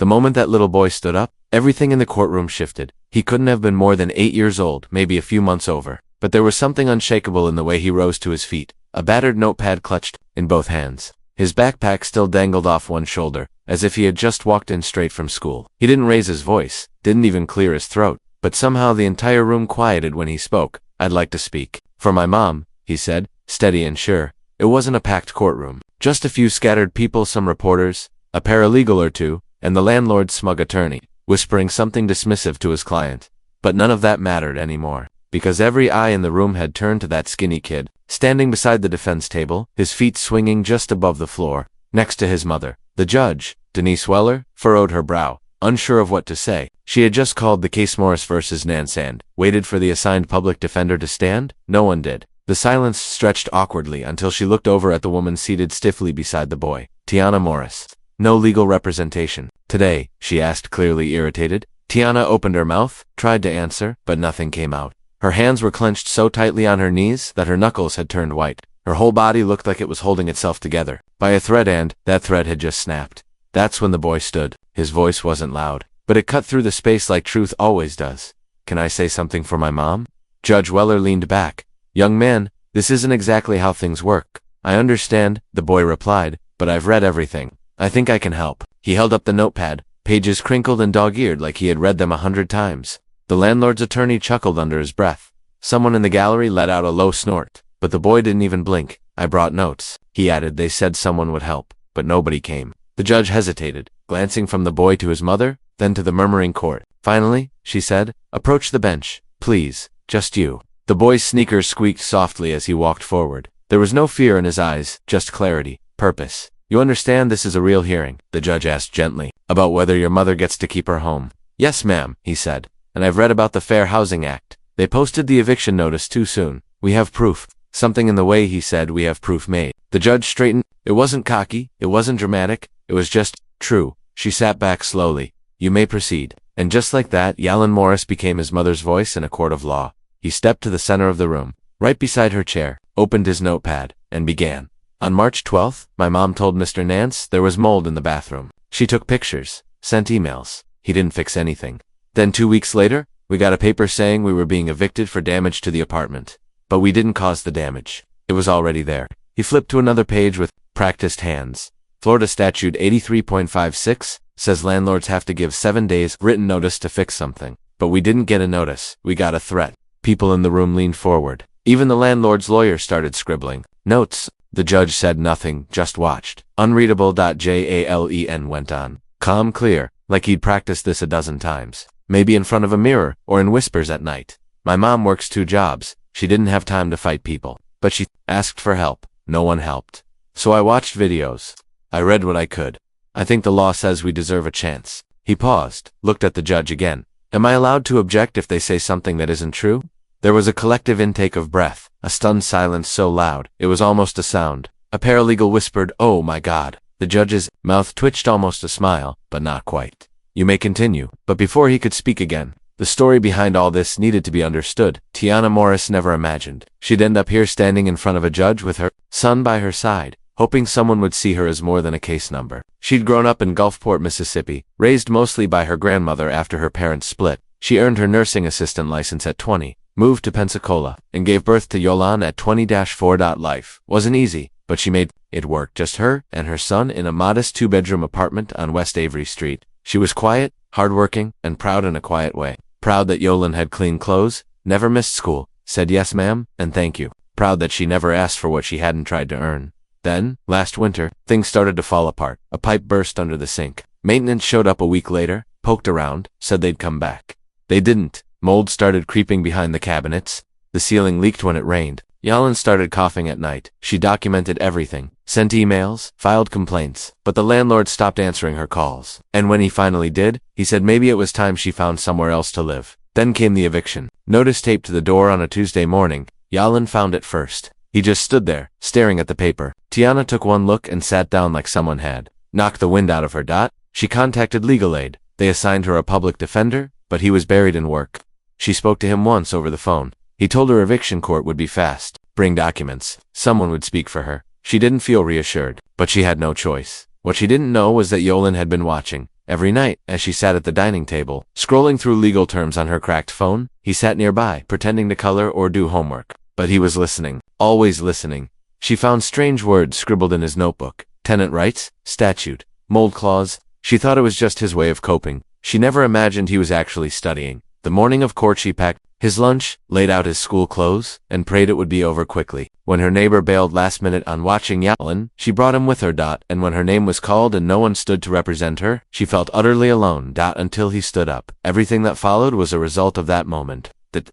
The moment that little boy stood up, everything in the courtroom shifted. He couldn't have been more than 8 years old, maybe a few months over. But there was something unshakable in the way he rose to his feet, a battered notepad clutched in both hands. His backpack still dangled off one shoulder, as if he had just walked in straight from school. He didn't raise his voice, didn't even clear his throat, but somehow the entire room quieted when he spoke. "I'd like to speak. For my mom," he said, steady and sure. It wasn't a packed courtroom. Just a few scattered people, some reporters, a paralegal or two, and the landlord's smug attorney, whispering something dismissive to his client. But none of that mattered anymore, because every eye in the room had turned to that skinny kid, standing beside the defense table, his feet swinging just above the floor, next to his mother. The judge, Denise Weller, furrowed her brow, unsure of what to say. She had just called the case Morris versus Nance and waited for the assigned public defender to stand. No one did. The silence stretched awkwardly until she looked over at the woman seated stiffly beside the boy, Tiana Morris. "No legal representation today?" she asked, clearly irritated. Tiana opened her mouth, tried to answer, but nothing came out. Her hands were clenched so tightly on her knees that her knuckles had turned white. Her whole body looked like it was holding itself together by a thread, and that thread had just snapped. That's when the boy stood. His voice wasn't loud, but it cut through the space like truth always does. "Can I say something for my mom?" Judge Weller leaned back. "Young man, this isn't exactly how things work." "I understand," the boy replied, "but I've read everything. I think I can help." He held up the notepad, pages crinkled and dog-eared like he had read them 100 times. The landlord's attorney chuckled under his breath. Someone in the gallery let out a low snort, but the boy didn't even blink. "I brought notes," he added. "They said someone would help, but nobody came." The judge hesitated, glancing from the boy to his mother, then to the murmuring court. "Finally," she said, "approach the bench, please, just you." The boy's sneakers squeaked softly as he walked forward. There was no fear in his eyes, just clarity, purpose. "You understand this is a real hearing?" the judge asked gently. "About whether your mother gets to keep her home." "Yes, ma'am," he said. "And I've read about the Fair Housing Act. They posted the eviction notice too soon. We have proof." Something in the way he said "we have proof" made the judge straighten. It wasn't cocky, it wasn't dramatic, it was just true. She sat back slowly. "You may proceed." And just like that, Yalyn Morris became his mother's voice in a court of law. He stepped to the center of the room, right beside her chair, opened his notepad, and began. "On March 12th, my mom told Mr. Nance there was mold in the bathroom. She took pictures, sent emails. He didn't fix anything. Then 2 weeks later, we got a paper saying we were being evicted for damage to the apartment. But we didn't cause the damage. It was already there." He flipped to another page with practiced hands. "Florida Statute 83.56 says landlords have to give 7 days written notice to fix something. But we didn't get a notice, we got a threat." People in the room leaned forward. Even the landlord's lawyer started scribbling. "Notes." The judge said nothing, just watched. "Unreadable. Jalen went on. Calm, clear, like he'd practiced this a dozen times. Maybe in front of a mirror, or in whispers at night. My mom works 2 jobs. She didn't have time to fight people. But she asked for help. No one helped. So I watched videos. I read what I could. I think the law says we deserve a chance." He paused, looked at the judge again. "Am I allowed to object if they say something that isn't true?" There was a collective intake of breath, a stunned silence so loud, it was almost a sound. A paralegal whispered, "Oh my God." The judge's mouth twitched almost a smile, but not quite. "You may continue." But before he could speak again, the story behind all this needed to be understood. Tiana Morris never imagined she'd end up here standing in front of a judge with her son by her side, hoping someone would see her as more than a case number. She'd grown up in Gulfport, Mississippi, raised mostly by her grandmother after her parents split. She earned her nursing assistant license at 20. Moved to Pensacola, and gave birth to Yolan at 20-4. Life wasn't easy, but she made it work. Just her and her son in a modest 2-bedroom apartment on West Avery Street. She was quiet, hardworking, and proud in a quiet way. Proud that Yolan had clean clothes, never missed school, said yes ma'am, and thank you. Proud that she never asked for what she hadn't tried to earn. Then, last winter, things started to fall apart. A pipe burst under the sink. Maintenance showed up a week later, poked around, said they'd come back. They didn't. Mold started creeping behind the cabinets. The ceiling leaked when it rained. Yalyn started coughing at night. She documented everything, sent emails, filed complaints, but the landlord stopped answering her calls. And when he finally did, he said maybe it was time she found somewhere else to live. Then came the eviction. Notice taped to the door on a Tuesday morning. Yalyn found it first. He just stood there, staring at the paper. Tiana took one look and sat down like someone had knocked the wind out of her. She contacted legal aid. They assigned her a public defender, but he was buried in work. She spoke to him once over the phone. He told her eviction court would be fast. Bring documents. Someone would speak for her. She didn't feel reassured, but she had no choice. What she didn't know was that Yolan had been watching. Every night, as she sat at the dining table, scrolling through legal terms on her cracked phone, he sat nearby, pretending to color or do homework. But he was listening, always listening. She found strange words scribbled in his notebook. Tenant rights, statute, mold clause. She thought it was just his way of coping. She never imagined he was actually studying. The morning of court she packed his lunch, laid out his school clothes, and prayed it would be over quickly. When her neighbor bailed last minute on watching Yalin, she brought him with her. And when her name was called and no one stood to represent her, she felt utterly alone. Until he stood up. Everything that followed was a result of that moment. The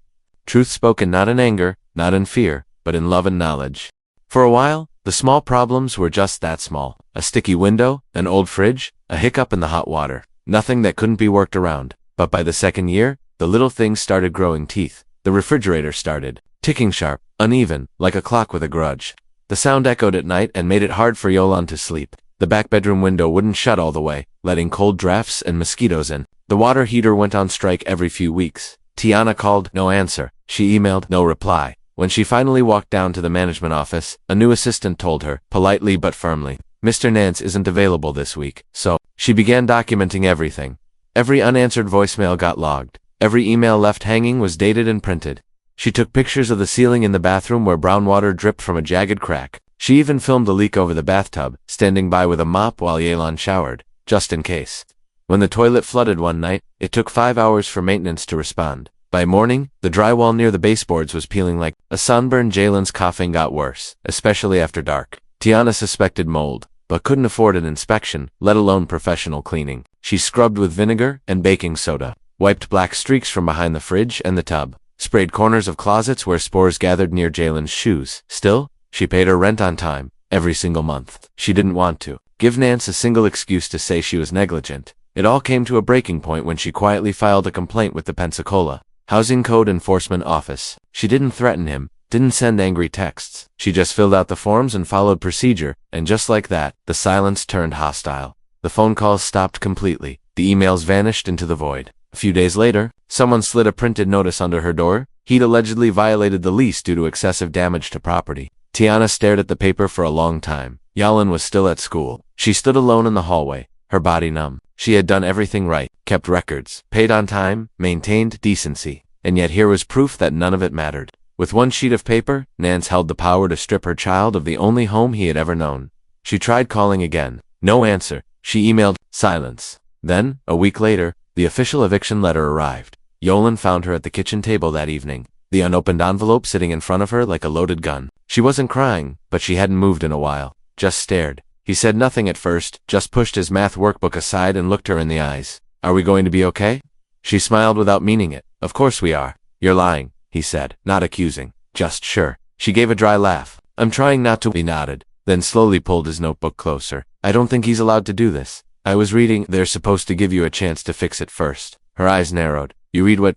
truth spoken not in anger, not in fear, but in love and knowledge. For a while, the small problems were just that small. A sticky window, an old fridge, a hiccup in the hot water. Nothing that couldn't be worked around. But by the second year, the little things started growing teeth. The refrigerator started ticking sharp, uneven, like a clock with a grudge. The sound echoed at night and made it hard for Yolan to sleep. The back bedroom window wouldn't shut all the way, letting cold drafts and mosquitoes in. The water heater went on strike every few weeks. Tiana called, no answer. She emailed, no reply. When she finally walked down to the management office, a new assistant told her, politely but firmly, Mr. Nance isn't available this week. So, she began documenting everything. Every unanswered voicemail got logged. Every email left hanging was dated and printed. She took pictures of the ceiling in the bathroom where brown water dripped from a jagged crack. She even filmed the leak over the bathtub, standing by with a mop while Yelan showered, just in case. When the toilet flooded one night, it took 5 hours for maintenance to respond. By morning, the drywall near the baseboards was peeling like a sunburn. Jalen's coughing got worse, especially after dark. Tiana suspected mold, but couldn't afford an inspection, let alone professional cleaning. She scrubbed with vinegar and baking soda, wiped black streaks from behind the fridge and the tub, sprayed corners of closets where spores gathered near Jalen's shoes. Still, she paid her rent on time, every single month. She didn't want to give Nance a single excuse to say she was negligent. It all came to a breaking point when she quietly filed a complaint with the Pensacola Housing Code Enforcement Office. She didn't threaten him, didn't send angry texts. She just filled out the forms and followed procedure, and just like that, the silence turned hostile. The phone calls stopped completely. The emails vanished into the void. A few days later, someone slid a printed notice under her door. He'd allegedly violated the lease due to excessive damage to property. Tiana stared at the paper for a long time. Yalan was still at school. She stood alone in the hallway, her body numb. She had done everything right, kept records, paid on time, maintained decency. And yet here was proof that none of it mattered. With one sheet of paper, Nance held the power to strip her child of the only home he had ever known. She tried calling again. No answer. She emailed, silence. Then, a week later, the official eviction letter arrived. Yolan found her at the kitchen table that evening, the unopened envelope sitting in front of her like a loaded gun. She wasn't crying, but she hadn't moved in a while, just stared. He said nothing at first, just pushed his math workbook aside and looked her in the eyes. Are we going to be okay? She smiled without meaning it. Of course we are. You're lying, he said, not accusing, just sure. She gave a dry laugh. I'm trying not to. He nodded, then slowly pulled his notebook closer. I don't think he's allowed to do this. I was reading, they're supposed to give you a chance to fix it first. Her eyes narrowed. You read what?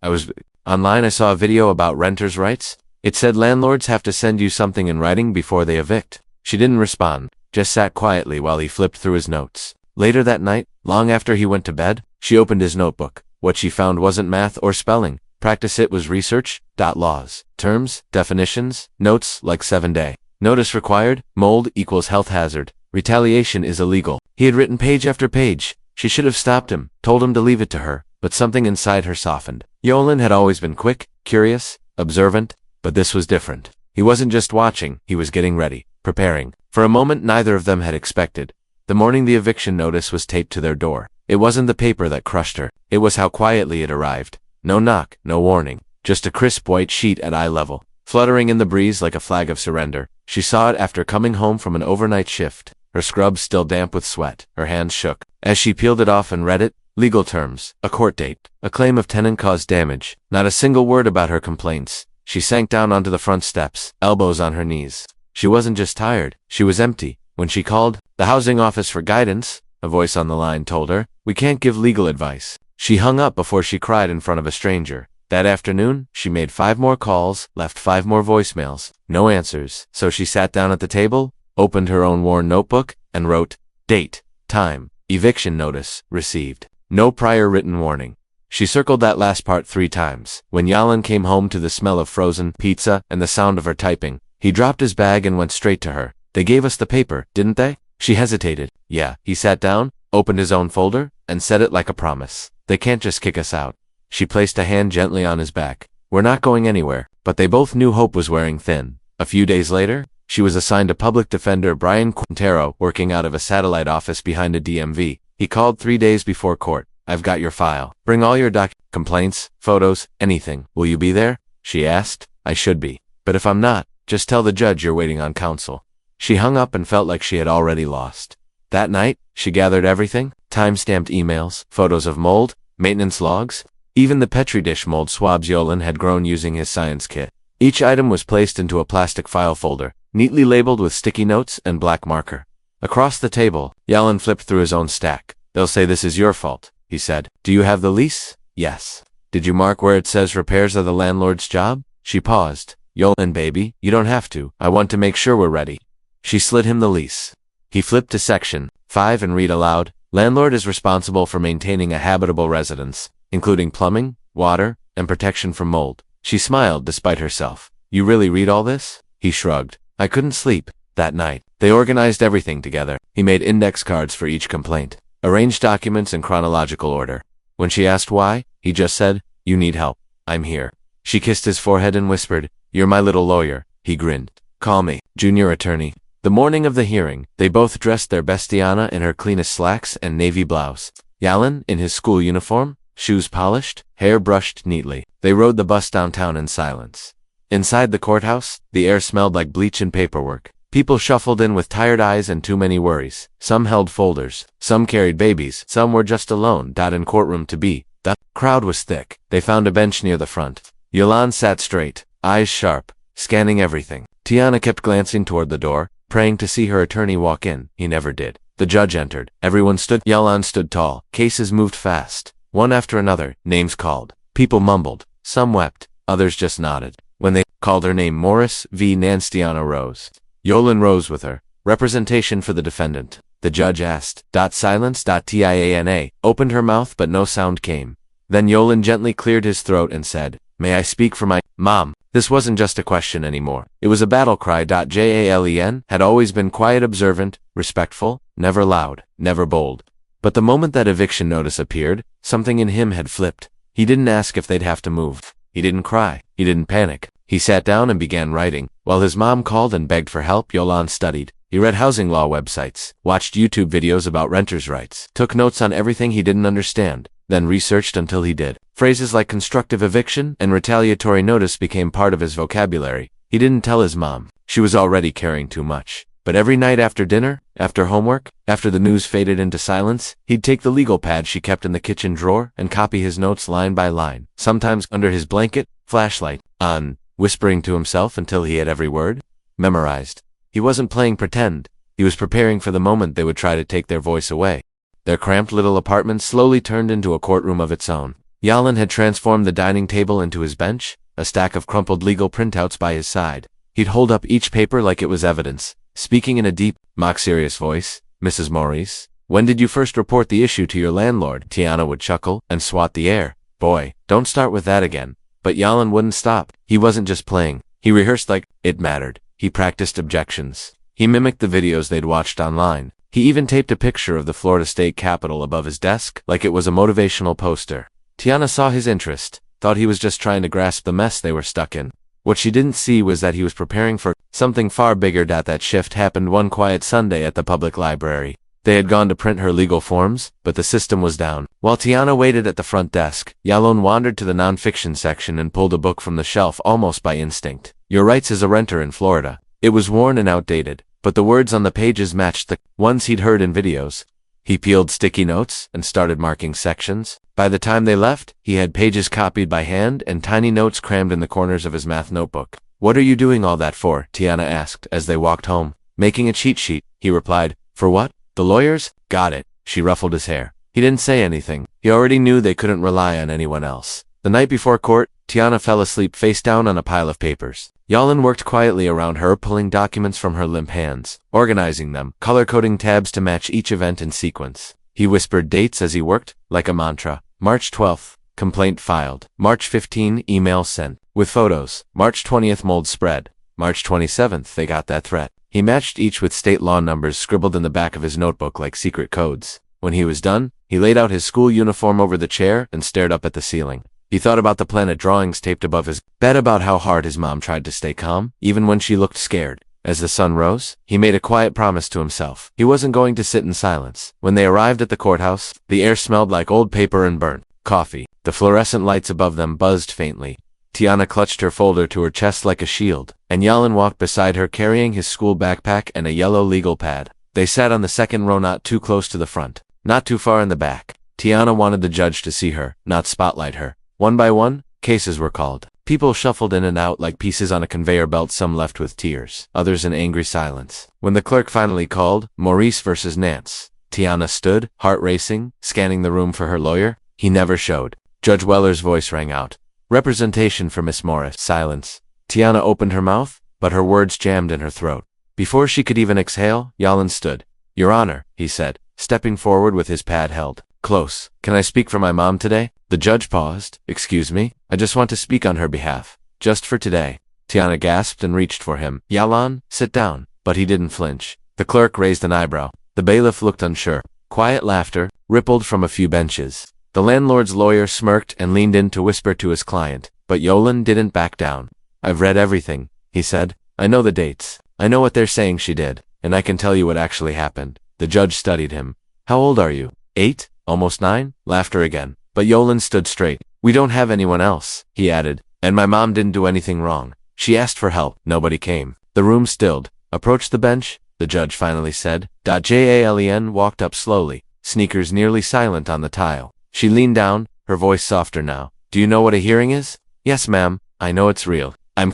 Online I saw a video about renters' rights. It said landlords have to send you something in writing before they evict. She didn't respond, just sat quietly while he flipped through his notes. Later that night, long after he went to bed, she opened his notebook. What she found wasn't math or spelling. Practice it was research, laws, terms, definitions, notes like 7-day. Notice required, mold equals health hazard. Retaliation is illegal. He had written page after page. She should have stopped him, told him to leave it to her, but something inside her softened. Yolan had always been quick, curious, observant, but this was different. He wasn't just watching, he was getting ready, preparing. For a moment neither of them had expected. The morning the eviction notice was taped to their door. It wasn't the paper that crushed her, it was how quietly it arrived. No knock, no warning, just a crisp white sheet at eye level, fluttering in the breeze like a flag of surrender. She saw it after coming home from an overnight shift, her scrubs still damp with sweat. Her hands shook. As she peeled it off and read it, legal terms, a court date, a claim of tenant caused damage, not a single word about her complaints. She sank down onto the front steps, elbows on her knees. She wasn't just tired, she was empty. When she called the housing office for guidance, a voice on the line told her, "We can't give legal advice." She hung up before she cried in front of a stranger. That afternoon, she made 5 more calls, left 5 more voicemails, no answers. So she sat down at the table, opened her own worn notebook, and wrote, date, time, eviction notice, received. No prior written warning. She circled that last part 3 times. When Yalan came home to the smell of frozen pizza and the sound of her typing, he dropped his bag and went straight to her. They gave us the paper, didn't they? She hesitated. Yeah. He sat down, opened his own folder, and said it like a promise. They can't just kick us out. She placed a hand gently on his back. We're not going anywhere. But they both knew hope was wearing thin. A few days later, she was assigned to public defender Brian Quintero, working out of a satellite office behind a DMV. He called 3 days before court. I've got your file. Bring all your complaints, photos, anything. Will you be there? She asked. I should be. But if I'm not, just tell the judge you're waiting on counsel. She hung up and felt like she had already lost. That night, she gathered everything, time-stamped emails, photos of mold, maintenance logs, even the Petri dish mold swabs Yolan had grown using his science kit. Each item was placed into a plastic file folder, neatly labeled with sticky notes and black marker. Across the table, Yolan flipped through his own stack. They'll say this is your fault, he said. Do you have the lease? Yes. Did you mark where it says repairs are the landlord's job? She paused. Yolan, baby, you don't have to. I want to make sure we're ready. She slid him the lease. He flipped to section 5 and read aloud. Landlord is responsible for maintaining a habitable residence, including plumbing, water, and protection from mold. She smiled despite herself. You really read all this? He shrugged. I couldn't sleep. That night, they organized everything together. He made index cards for each complaint, arranged documents in chronological order. When she asked why, he just said, you need help. I'm here. She kissed his forehead and whispered, you're my little lawyer. He grinned. Call me, junior attorney. The morning of the hearing, they both dressed their best. Tiana in her cleanest slacks and navy blouse. Yolan in his school uniform, shoes polished, hair brushed neatly. They rode the bus downtown in silence. Inside the courthouse, the air smelled like bleach and paperwork. People shuffled in with tired eyes and too many worries. Some held folders, some carried babies, some were just alone. In courtroom to be. The crowd was thick. They found a bench near the front. Yolan sat straight, eyes sharp, scanning everything. Tiana kept glancing toward the door, praying to see her attorney walk in. He never did. The judge entered. Everyone stood. Yolan stood tall. Cases moved fast. One after another, names called. People mumbled. Some wept. Others just nodded. When they called her name, Morris v. Nance, Tiana rose. Yolan rose with her. Representation for the defendant. The judge asked. Silence. Tiana opened her mouth but no sound came. Then Yolan gently cleared his throat and said, May I speak for my mom? This wasn't just a question anymore. It was a battle cry. Jalen had always been quiet, observant, respectful, never loud, never bold. But the moment that eviction notice appeared, something in him had flipped. He didn't ask if they'd have to move. He didn't cry. He didn't panic. He sat down and began writing. While his mom called and begged for help, Yolan studied. He read housing law websites, watched YouTube videos about renters' rights, took notes on everything he didn't understand, then researched until he did. Phrases like constructive eviction and retaliatory notice became part of his vocabulary. He didn't tell his mom. She was already carrying too much. But every night after dinner, after homework, after the news faded into silence, he'd take the legal pad she kept in the kitchen drawer and copy his notes line by line, sometimes under his blanket, flashlight on, whispering to himself until he had every word memorized. He wasn't playing pretend. He was preparing for the moment they would try to take their voice away. Their cramped little apartment slowly turned into a courtroom of its own. Yolan had transformed the dining table into his bench, a stack of crumpled legal printouts by his side. He'd hold up each paper like it was evidence, speaking in a deep, mock-serious voice. Mrs. Maurice, when did you first report the issue to your landlord? Tiana would chuckle and swat the air. Boy, don't start with that again. But Yolan wouldn't stop. He wasn't just playing. He rehearsed like it mattered. He practiced objections. He mimicked the videos they'd watched online. He even taped a picture of the Florida State Capitol above his desk like it was a motivational poster. Tiana saw his interest, thought he was just trying to grasp the mess they were stuck in. What she didn't see was that he was preparing for something far bigger. That shift happened one quiet Sunday at the public library. They had gone to print her legal forms, but the system was down. While Tiana waited at the front desk, Yolan wandered to the nonfiction section and pulled a book from the shelf almost by instinct. Your Rights as a Renter in Florida. It was worn and outdated, but the words on the pages matched the ones he'd heard in videos. He peeled sticky notes and started marking sections. By the time they left, he had pages copied by hand and tiny notes crammed in the corners of his math notebook. What are you doing all that for? Tiana asked as they walked home. Making a cheat sheet, he replied. For what? The lawyers? Got it. She ruffled his hair. He didn't say anything. He already knew they couldn't rely on anyone else. The night before court, Tiana fell asleep face down on a pile of papers. Yolan worked quietly around her, pulling documents from her limp hands, organizing them, color-coding tabs to match each event in sequence. He whispered dates as he worked, like a mantra. March 12th, complaint filed. March 15, email sent. With photos. March 20th, mold spread. March 27th, they got that threat. He matched each with state law numbers scribbled in the back of his notebook like secret codes. When he was done, He laid out his school uniform over the chair and stared up at the ceiling. He thought about the planet drawings taped above his bed, about how hard his mom tried to stay calm, even when she looked scared. As the sun rose, he made a quiet promise to himself. He wasn't going to sit in silence. When they arrived at the courthouse, the air smelled like old paper and burnt coffee. The fluorescent lights above them buzzed faintly. Tiana clutched her folder to her chest like a shield, and Yalan walked beside her carrying his school backpack and a yellow legal pad. They sat on the second row, not too close to the front, not too far in the back. Tiana wanted the judge to see her, not spotlight her. One by one, cases were called. People shuffled in and out like pieces on a conveyor belt, some left with tears, others in angry silence. When the clerk finally called, Maurice versus Nance, Tiana stood, heart racing, scanning the room for her lawyer. He never showed. Judge Weller's voice rang out. Representation for Miss Morris. Silence. Tiana opened her mouth, but her words jammed in her throat. Before she could even exhale, Yalan stood. Your Honor, he said, stepping forward with his pad held close. Can I speak for my mom today? The judge paused. Excuse me? I just want to speak on her behalf. Just for today. Tiana gasped and reached for him. Yalan, sit down. But he didn't flinch. The clerk raised an eyebrow. The bailiff looked unsure. Quiet laughter rippled from a few benches. The landlord's lawyer smirked and leaned in to whisper to his client, but Yalan didn't back down. I've read everything, he said. I know the dates. I know what they're saying she did, and I can tell you what actually happened. The judge studied him. How old are you? 8? Almost 9? Laughter again. But Yalan stood straight. We don't have anyone else, he added, and my mom didn't do anything wrong. She asked for help. Nobody came. The room stilled. Approach the bench, the judge finally said. Jalen walked up slowly, sneakers nearly silent on the tile. She leaned down, her voice softer now. Do you know what a hearing is? Yes, ma'am. I know it's real. I'm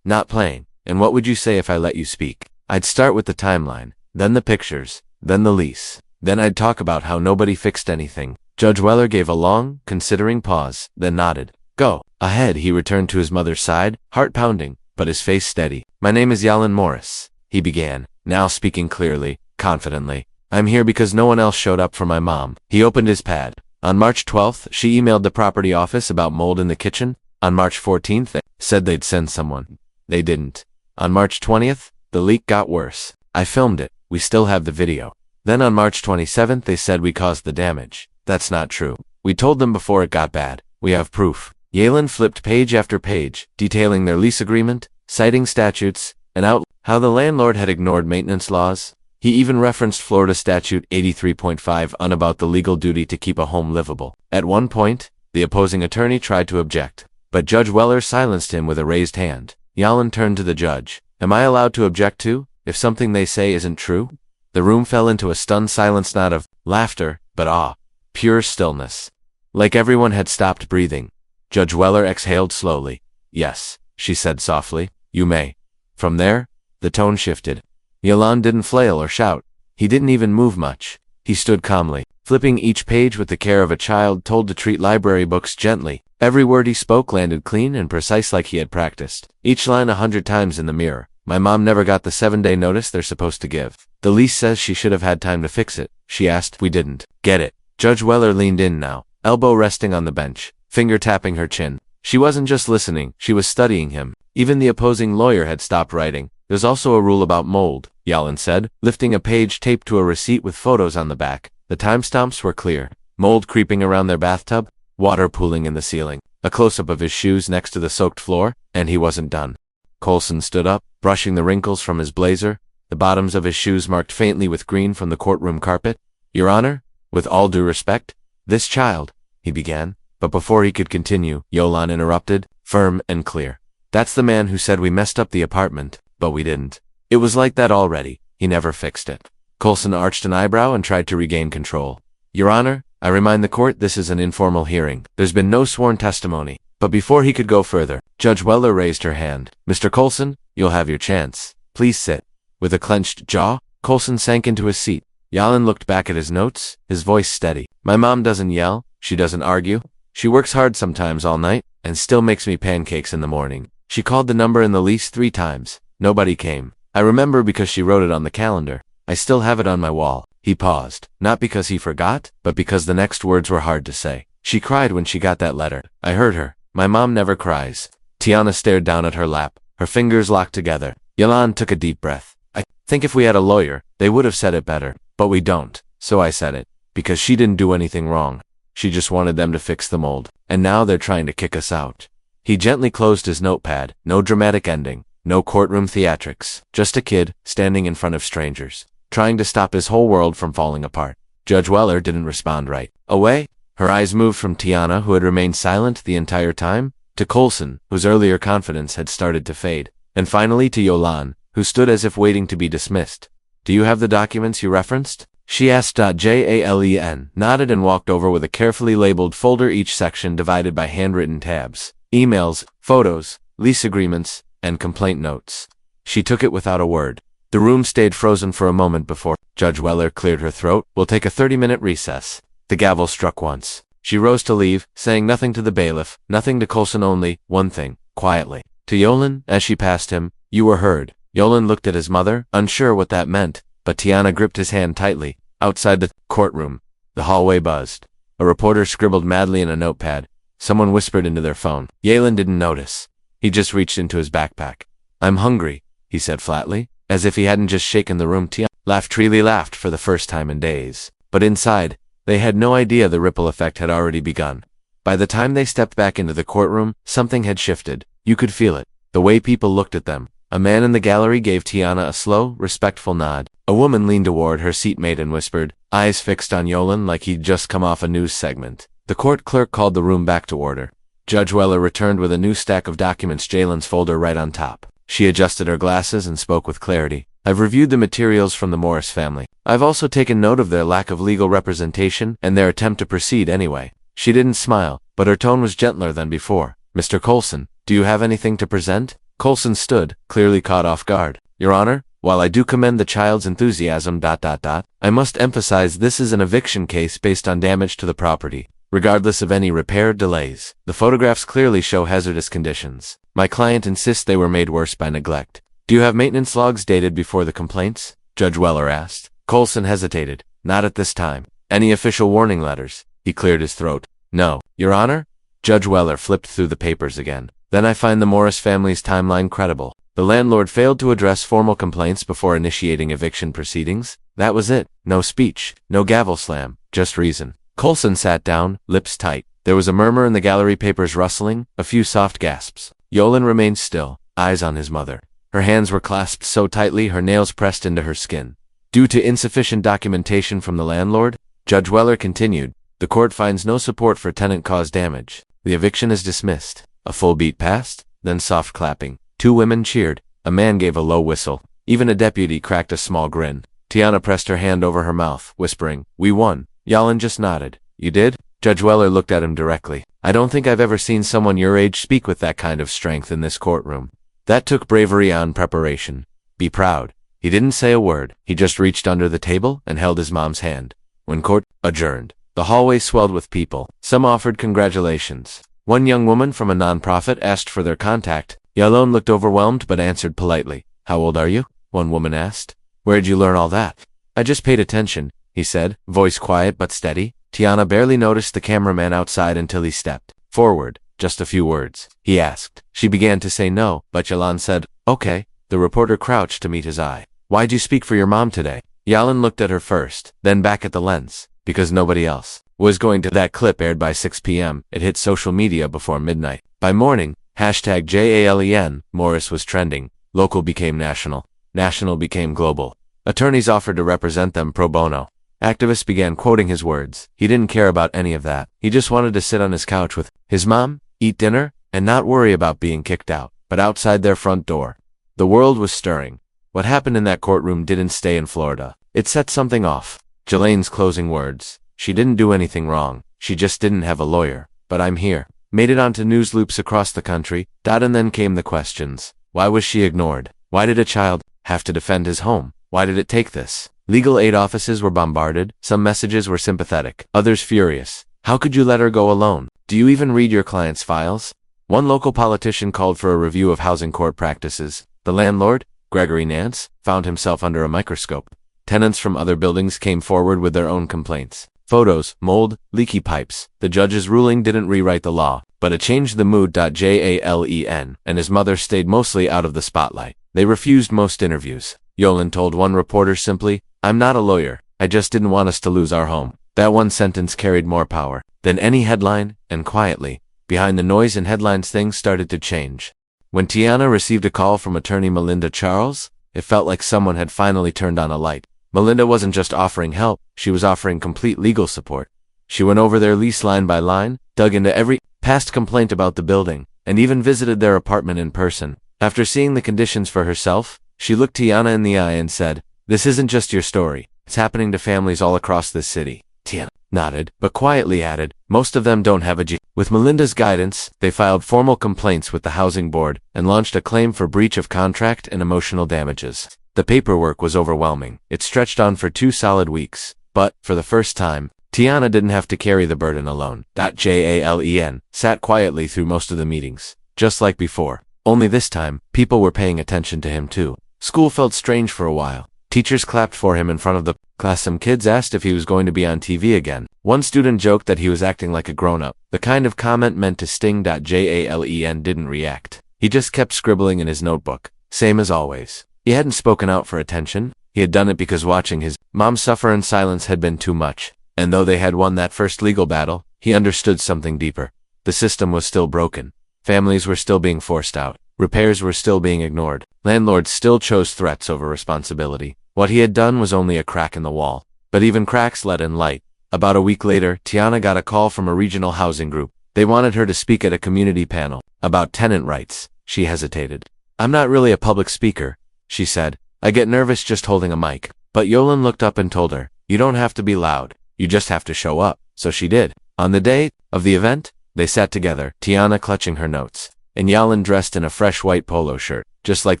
not playing. And what would you say if I let you speak? I'd start with the timeline, then the pictures, then the lease. Then I'd talk about how nobody fixed anything. Judge Weller gave a long, considering pause, then nodded. Go ahead, he returned to his mother's side, heart pounding, but his face steady. My name is Yalan Morris, he began, now speaking clearly, confidently. I'm here because no one else showed up for my mom. He opened his pad. On March 12th, she emailed the property office about mold in the kitchen. On March 14th, they said they'd send someone. They didn't. On March 20th, the leak got worse. I filmed it. We still have the video. Then on March 27th, they said we caused the damage. That's not true. We told them before it got bad. We have proof. Yalan flipped page after page, detailing their lease agreement, citing statutes, and how the landlord had ignored maintenance laws. He even referenced Florida Statute 83.5 about the legal duty to keep a home livable. At one point, the opposing attorney tried to object, but Judge Weller silenced him with a raised hand. Yalan turned to the judge. Am I allowed to object to, if something they say isn't true? The room fell into a stunned silence, not of laughter, but awe. Pure stillness. Like everyone had stopped breathing. Judge Weller exhaled slowly. Yes, she said softly. You may. From there, the tone shifted. Yalan didn't flail or shout. He didn't even move much. He stood calmly, flipping each page with the care of a child told to treat library books gently. Every word he spoke landed clean and precise like he had practiced. Each line 100 times in the mirror. My mom never got the 7-day notice they're supposed to give. The lease says she should have had time to fix it. She asked. We didn't. Get it. Judge Weller leaned in now, elbow resting on the bench, finger tapping her chin. She wasn't just listening, she was studying him. Even the opposing lawyer had stopped writing. There's also a rule about mold, Yalan said, lifting a page taped to a receipt with photos on the back. The timestamps were clear. Mold creeping around their bathtub, water pooling in the ceiling, a close-up of his shoes next to the soaked floor, and he wasn't done. Colson stood up, brushing the wrinkles from his blazer, the bottoms of his shoes marked faintly with green from the courtroom carpet. Your Honor, with all due respect, this child, he began, but before he could continue, Yalan interrupted, firm and clear. That's the man who said we messed up the apartment, but we didn't. It was like that already. He never fixed it. Colson arched an eyebrow and tried to regain control. Your Honor, I remind the court this is an informal hearing. There's been no sworn testimony. But before he could go further, Judge Weller raised her hand. Mr. Colson, you'll have your chance. Please sit. With a clenched jaw, Colson sank into his seat. Yalan looked back at his notes, his voice steady. My mom doesn't yell. She doesn't argue. She works hard sometimes all night, and still makes me pancakes in the morning. She called the number in the lease 3 times. Nobody came. I remember because she wrote it on the calendar. I still have it on my wall. He paused, not because he forgot, but because the next words were hard to say. She cried when she got that letter. I heard her. My mom never cries. Tiana stared down at her lap, her fingers locked together. Yalan took a deep breath. I think if we had a lawyer, they would have said it better. But we don't, so I said it. because she didn't do anything wrong. She just wanted them to fix the mold, and now they're trying to kick us out. He gently closed his notepad. No dramatic ending, no courtroom theatrics, just a kid standing in front of strangers, trying to stop his whole world from falling apart. Judge Weller didn't respond right away. Her eyes moved from Tiana, who had remained silent the entire time, to Coulson, whose earlier confidence had started to fade, and finally to Yolan, who stood as if waiting to be dismissed. "Do you have the documents you referenced?" she asked. Jalen nodded and walked over with a carefully labeled folder, each section divided by handwritten tabs. Emails, photos, lease agreements, and complaint notes. She took it without a word. The room stayed frozen for a moment before Judge Weller cleared her throat. "We'll take a 30-minute recess." The gavel struck once. She rose to leave, saying nothing to the bailiff, nothing to Coulson, only one thing, quietly. To Yolan, as she passed him, "You were heard." Yolan looked at his mother, unsure what that meant, but Tiana gripped his hand tightly. Outside the courtroom, the hallway buzzed. A reporter scribbled madly in a notepad. Someone whispered into their phone. Yolan didn't notice. He just reached into his backpack. "I'm hungry," he said flatly, as if he hadn't just shaken the room. Tiana laughed for the first time in days. But inside, they had no idea the ripple effect had already begun. By the time they stepped back into the courtroom, something had shifted. You could feel it. The way people looked at them. A man in the gallery gave Tiana a slow, respectful nod. A woman leaned toward her seatmate and whispered, eyes fixed on Yolan like he'd just come off a news segment. The court clerk called the room back to order. Judge Weller returned with a new stack of documents, Jalen's folder right on top. She adjusted her glasses and spoke with clarity. "I've reviewed the materials from the Morris family. I've also taken note of their lack of legal representation and their attempt to proceed anyway." She didn't smile, but her tone was gentler than before. "Mr. Coulson, do you have anything to present?" Coulson stood, clearly caught off guard. "Your Honor, while I do commend the child's enthusiasm, I must emphasize this is an eviction case based on damage to the property, regardless of any repair delays. The photographs clearly show hazardous conditions. My client insists they were made worse by neglect." "Do you have maintenance logs dated before the complaints?" Judge Weller asked. Coulson hesitated. "Not at this time." "Any official warning letters?" He cleared his throat. "No, Your Honor." Judge Weller flipped through the papers again. "Then I find the Morris family's timeline credible. The landlord failed to address formal complaints before initiating eviction proceedings. That was it. No speech, no gavel slam, just reason." Coulson sat down, lips tight. There was a murmur in the gallery, papers rustling, a few soft gasps. Yolan remained still, eyes on his mother. Her hands were clasped so tightly her nails pressed into her skin. "Due to insufficient documentation from the landlord," Judge Weller continued, "the court finds no support for tenant-caused damage. The eviction is dismissed." A full beat passed, then soft clapping. 2 women cheered. A man gave a low whistle. Even a deputy cracked a small grin. Tiana pressed her hand over her mouth, whispering, "We won." Yolan just nodded. "You did?" Judge Weller looked at him directly. "I don't think I've ever seen someone your age speak with that kind of strength in this courtroom. That took bravery on preparation. Be proud." He didn't say a word. He just reached under the table and held his mom's hand. When court adjourned, the hallway swelled with people. Some offered congratulations. One young woman from a nonprofit asked for their contact. Yolan looked overwhelmed but answered politely. "How old are you?" one woman asked. "Where'd you learn all that?" "I just paid attention," he said, voice quiet but steady. Tiana barely noticed the cameraman outside until he stepped forward. "Just a few words?" he asked. She began to say no, but Yolan said, "Okay." The reporter crouched to meet his eye. "Why'd you speak for your mom today?" Yolan looked at her first, then back at the lens. "Because nobody else was going to." That clip aired by 6 p.m. It hit social media before midnight. By morning, #JALEN, Morris was trending. Local became national. National became global. Attorneys offered to represent them pro bono. Activists began quoting his words. He didn't care about any of that. He just wanted to sit on his couch with his mom, eat dinner, and not worry about being kicked out. But outside their front door, the world was stirring. What happened in that courtroom didn't stay in Florida. It set something off. Jelane's closing words. She didn't do anything wrong. She just didn't have a lawyer. "But I'm here." Made it onto news loops across the country. And then came the questions. Why was she ignored? Why did a child have to defend his home? Why did it take this? Legal aid offices were bombarded. Some messages were sympathetic, others furious. How could you let her go alone? Do you even read your client's files? One local politician called for a review of housing court practices. The landlord, Gregory Nance, found himself under a microscope. Tenants from other buildings came forward with their own complaints. Photos, mold, leaky pipes. The judge's ruling didn't rewrite the law, but it changed the mood. Jalen and his mother stayed mostly out of the spotlight. They refused most interviews. Yolan told one reporter simply, "I'm not a lawyer. I just didn't want us to lose our home." That one sentence carried more power than any headline, and quietly, behind the noise and headlines, things started to change. When Tiana received a call from attorney Melinda Charles, it felt like someone had finally turned on a light. Melinda wasn't just offering help, she was offering complete legal support. She went over their lease line by line, dug into every past complaint about the building, and even visited their apartment in person. After seeing the conditions for herself, she looked Tiana in the eye and said, "This isn't just your story. It's happening to families all across this city." Tiana nodded, but quietly added, "Most of them don't have a G." With Melinda's guidance, they filed formal complaints with the housing board and launched a claim for breach of contract and emotional damages. The paperwork was overwhelming. It stretched on for 2 solid weeks. But, for the first time, Tiana didn't have to carry the burden alone. Jalen sat quietly through most of the meetings, just like before. Only this time, people were paying attention to him too. School felt strange for a while. Teachers clapped for him in front of the class. Some kids asked if he was going to be on TV again. One student joked that he was acting like a grown-up, the kind of comment meant to sting. Jalen didn't react. He just kept scribbling in his notebook, same as always. He hadn't spoken out for attention. He had done it because watching his mom suffer in silence had been too much. And though they had won that first legal battle, he understood something deeper. The system was still broken. Families were still being forced out. Repairs were still being ignored. Landlords still chose threats over responsibility. What he had done was only a crack in the wall. But even cracks let in light. About a week later, Tiana got a call from a regional housing group. They wanted her to speak at a community panel about tenant rights. She hesitated. "I'm not really a public speaker," she said. "I get nervous just holding a mic." But Yolan looked up and told her, "You don't have to be loud. You just have to show up." So she did. On the day of the event, they sat together, Tiana clutching her notes, and Yolan dressed in a fresh white polo shirt, just like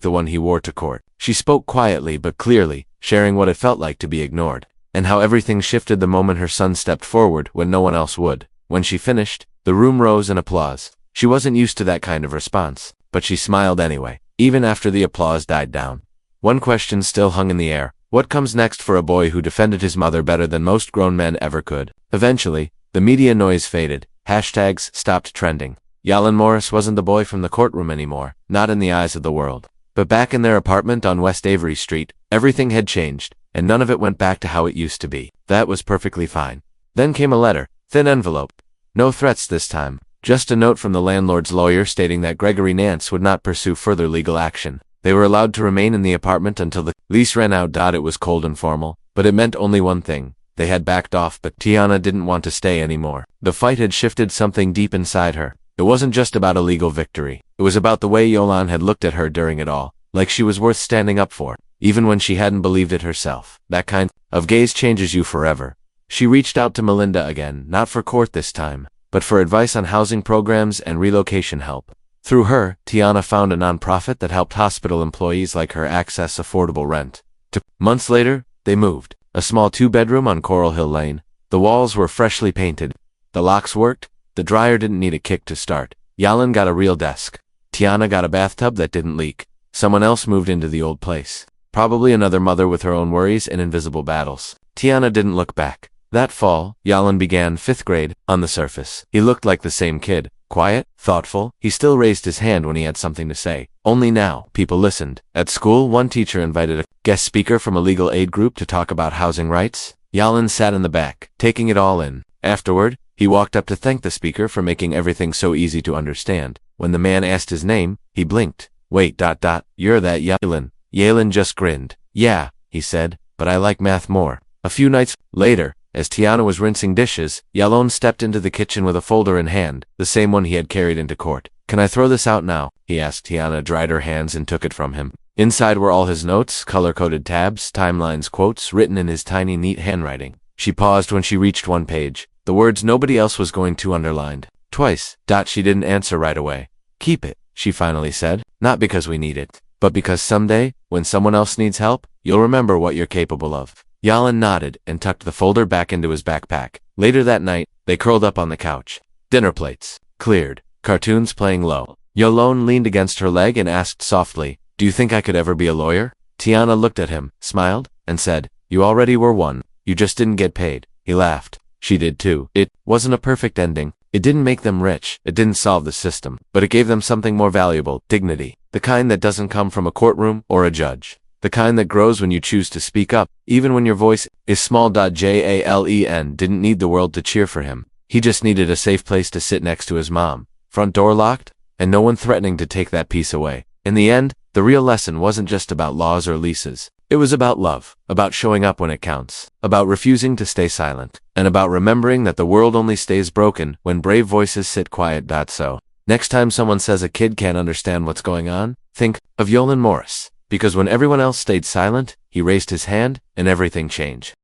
the one he wore to court. She spoke quietly but clearly, sharing what it felt like to be ignored, and how everything shifted the moment her son stepped forward when no one else would. When she finished, the room rose in applause. She wasn't used to that kind of response, but she smiled anyway, even after the applause died down. One question still hung in the air. What comes next for a boy who defended his mother better than most grown men ever could? Eventually, the media noise faded. Hashtags stopped trending. Yolan Morris wasn't the boy from the courtroom anymore, not in the eyes of the world. But back in their apartment on West Avery Street, everything had changed, and none of it went back to how it used to be. That was perfectly fine. Then came a letter, thin envelope. No threats this time, just a note from the landlord's lawyer stating that Gregory Nance would not pursue further legal action. They were allowed to remain in the apartment until the lease ran out. It was cold and formal, but it meant only one thing. They had backed off, but Tiana didn't want to stay anymore. The fight had shifted something deep inside her. It wasn't just about a legal victory. It was about the way Yolan had looked at her during it all, like she was worth standing up for, even when she hadn't believed it herself. That kind of gaze changes you forever. She reached out to Melinda again, not for court this time, but for advice on housing programs and relocation help. Through her, Tiana found a nonprofit that helped hospital employees like her access affordable rent. Months later, they moved. A small 2-bedroom on Coral Hill Lane. The walls were freshly painted. The locks worked. The dryer didn't need a kick to start. Yolan got a real desk. Tiana got a bathtub that didn't leak. Someone else moved into the old place. Probably another mother with her own worries and invisible battles. Tiana didn't look back. That fall, Yolan began 5th grade. On the surface, he looked like the same kid. Quiet, thoughtful, he still raised his hand when he had something to say. Only now, people listened. At school, one teacher invited a guest speaker from a legal aid group to talk about housing rights. Yolan sat in the back, taking it all in. Afterward, he walked up to thank the speaker for making everything so easy to understand. When the man asked his name, he blinked. Wait, you're that Yolan. Yolan just grinned. Yeah, he said, but I like math more. A few nights later, as Tiana was rinsing dishes, Yolan stepped into the kitchen with a folder in hand, the same one he had carried into court. Can I throw this out now? He asked. Tiana dried her hands and took it from him. Inside were all his notes, color-coded tabs, timelines, quotes, written in his tiny, neat handwriting. She paused when she reached one page. The words nobody else was going to underlined. Twice. She didn't answer right away. Keep it, she finally said. Not because we need it, but because someday, when someone else needs help, you'll remember what you're capable of. Yolan nodded and tucked the folder back into his backpack. Later that night, they curled up on the couch. Dinner plates cleared, cartoons playing low. Yolan leaned against her leg and asked softly, "Do you think I could ever be a lawyer?" Tiana looked at him, smiled, and said, "You already were one. You just didn't get paid." He laughed. She did too. It wasn't a perfect ending. It didn't make them rich. It didn't solve the system. But it gave them something more valuable, dignity. The kind that doesn't come from a courtroom or a judge. the kind that grows when you choose to speak up, even when your voice is small. Jalen didn't need the world to cheer for him. He just needed a safe place to sit next to his mom. Front door locked, and no one threatening to take that peace away. In the end, the real lesson wasn't just about laws or leases. It was about love, about showing up when it counts, about refusing to stay silent, and about remembering that the world only stays broken when brave voices sit quiet. So, next time someone says a kid can't understand what's going on, think of Yolan Morris. Because when everyone else stayed silent, he raised his hand, and everything changed.